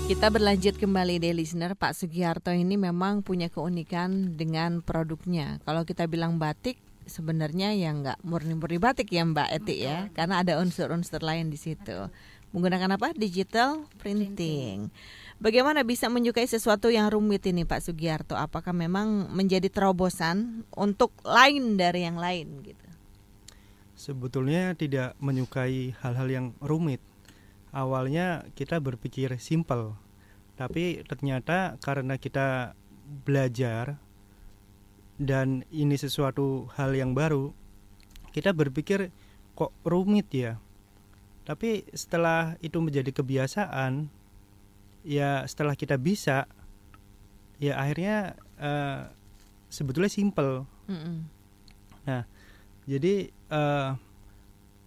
Kita berlanjut kembali deh listener. Pak Sugiharto ini memang punya keunikan dengan produknya. Kalau kita bilang batik, sebenarnya ya nggak murni-murni batik ya Mbak Eti ya, karena ada unsur-unsur lain di situ. Menggunakan apa? Digital printing. Bagaimana bisa menyukai sesuatu yang rumit ini Pak Sugiharto? Apakah memang menjadi terobosan untuk lain dari yang lain gitu? Sebetulnya tidak menyukai hal-hal yang rumit. Awalnya kita berpikir simple, tapi ternyata karena kita belajar dan ini sesuatu hal yang baru, kita berpikir kok rumit ya. Tapi setelah itu menjadi kebiasaan, ya setelah kita bisa, ya akhirnya sebetulnya simple. Nah, jadi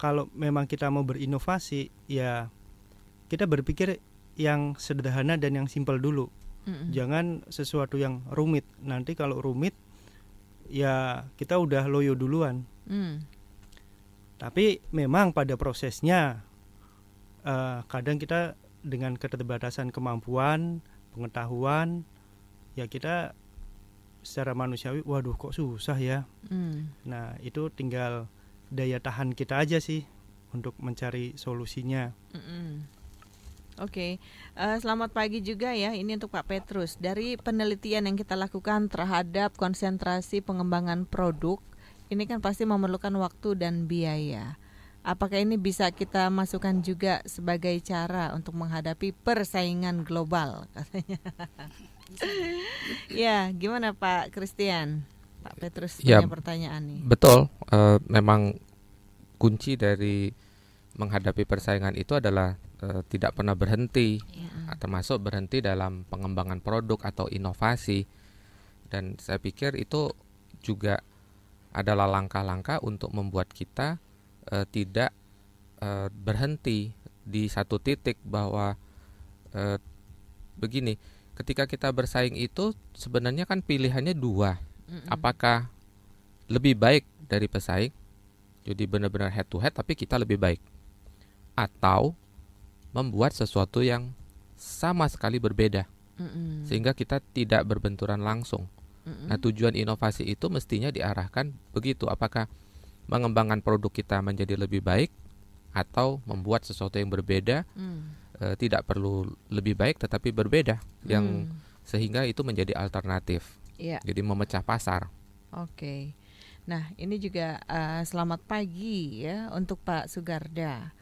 kalau memang kita mau berinovasi, ya kita berpikir yang sederhana dan yang simpel dulu. Jangan sesuatu yang rumit. Nanti kalau rumit, ya kita udah loyo duluan. Tapi memang pada prosesnya kadang kita dengan keterbatasan kemampuan, pengetahuan, ya kita secara manusiawi, waduh kok susah ya. Nah itu tinggal daya tahan kita aja sih untuk mencari solusinya. Oke, selamat pagi juga ya. Ini untuk Pak Petrus. Dari penelitian yang kita lakukan terhadap konsentrasi pengembangan produk, ini kan pasti memerlukan waktu dan biaya. Apakah ini bisa kita masukkan juga sebagai cara untuk menghadapi persaingan global katanya? Ya, gimana Pak Christian? Pak Petrus punya pertanyaan nih. Betul, memang kunci dari menghadapi persaingan itu adalah tidak pernah berhenti, termasuk berhenti dalam pengembangan produk atau inovasi. Dan saya pikir itu juga adalah langkah-langkah untuk membuat kita tidak berhenti di satu titik, bahwa begini, ketika kita bersaing itu sebenarnya kan pilihannya dua. Apakah lebih baik dari pesaing, jadi benar-benar head to head tapi kita lebih baik, atau membuat sesuatu yang sama sekali berbeda, sehingga kita tidak berbenturan langsung. Nah, tujuan inovasi itu mestinya diarahkan begitu. Apakah mengembangkan produk kita menjadi lebih baik, atau membuat sesuatu yang berbeda, tidak perlu lebih baik tetapi berbeda, yang sehingga itu menjadi alternatif. Jadi memecah pasar. Oke. Nah, ini juga selamat pagi ya untuk Pak Sugarda.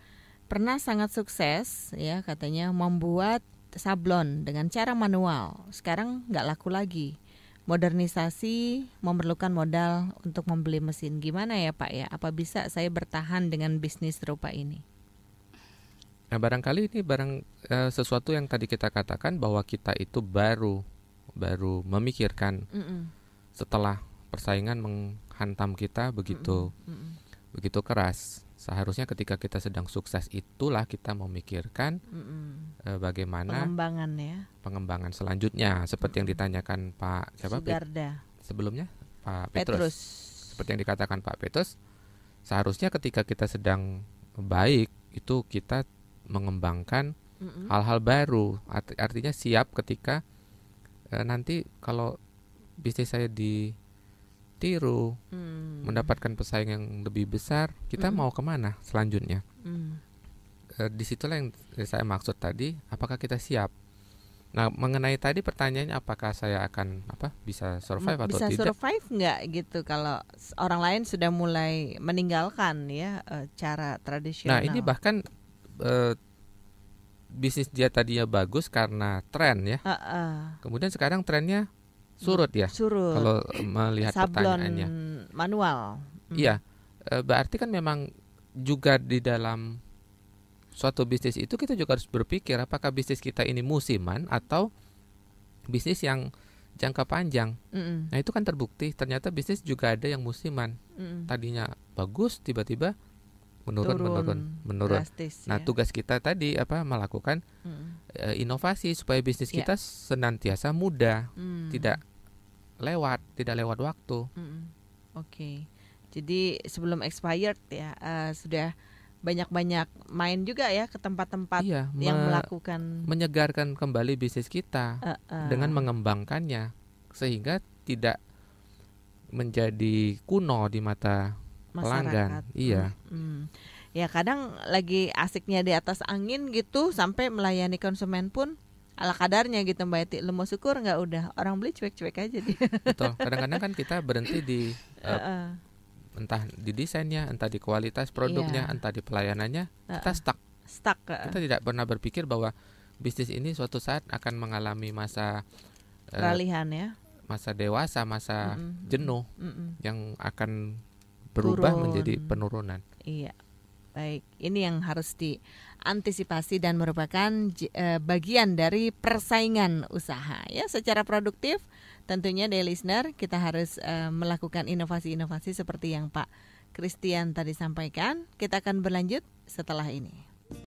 Pernah sangat sukses ya katanya membuat sablon dengan cara manual. Sekarang nggak laku lagi. Modernisasi memerlukan modal untuk membeli mesin. Gimana ya Pak ya? Apa bisa saya bertahan dengan bisnis serupa ini? Nah, barangkali ini sesuatu yang tadi kita katakan, bahwa kita itu baru memikirkan setelah persaingan menghantam kita begitu keras. Seharusnya ketika kita sedang sukses itulah kita memikirkan bagaimana pengembangan selanjutnya, seperti yang ditanyakan Pak Sugarda sebelumnya, Pak Petrus. Seperti yang dikatakan Pak Petrus, seharusnya ketika kita sedang baik itu kita mengembangkan hal-hal baru, artinya siap ketika nanti kalau bisnis saya ditiru, mendapatkan pesaing yang lebih besar, kita mau kemana selanjutnya? Disitulah yang saya maksud tadi, apakah kita siap? Nah, mengenai tadi pertanyaannya, apakah saya akan bisa survive atau tidak? Bisa survive nggak gitu kalau orang lain sudah mulai meninggalkan ya cara tradisional? Nah, ini bahkan bisnis dia tadinya bagus karena tren ya. Kemudian sekarang trennya surut ya. Kalau melihat sablon pertanyaannya. Manual. Iya, berarti kan memang juga di dalam suatu bisnis itu kita juga harus berpikir apakah bisnis kita ini musiman atau bisnis yang jangka panjang. Nah, itu kan terbukti ternyata bisnis juga ada yang musiman. Tadinya bagus, tiba-tiba menurun. Drastis, nah, tugas kita tadi melakukan inovasi supaya bisnis kita senantiasa muda, tidak lewat waktu. Oke. Jadi sebelum expired ya sudah banyak-banyak main juga ya ke tempat-tempat Iya, yang melakukan menyegarkan kembali bisnis kita dengan mengembangkannya sehingga tidak menjadi kuno di mata pelanggan. masyarakat. Iya. Ya kadang lagi asiknya di atas angin gitu sampai melayani konsumen pun ala kadarnya gitu Mbak Eti. Lu mau syukur nggak udah orang beli cuek-cuek aja dia. Betul. Kadang-kadang kan kita berhenti di entah di desainnya, entah di kualitas produknya, Iya. entah di pelayanannya, kita stuck. Stuck. Kita tidak pernah berpikir bahwa bisnis ini suatu saat akan mengalami masa Peralihan ya. masa dewasa, masa jenuh yang akan berubah Turun. menjadi penurunan. Iya. Baik, ini yang harus diantisipasi dan merupakan bagian dari persaingan usaha ya secara produktif. Tentunya dear listener kita harus melakukan inovasi-inovasi seperti yang Pak Christian tadi sampaikan. Kita akan berlanjut setelah ini.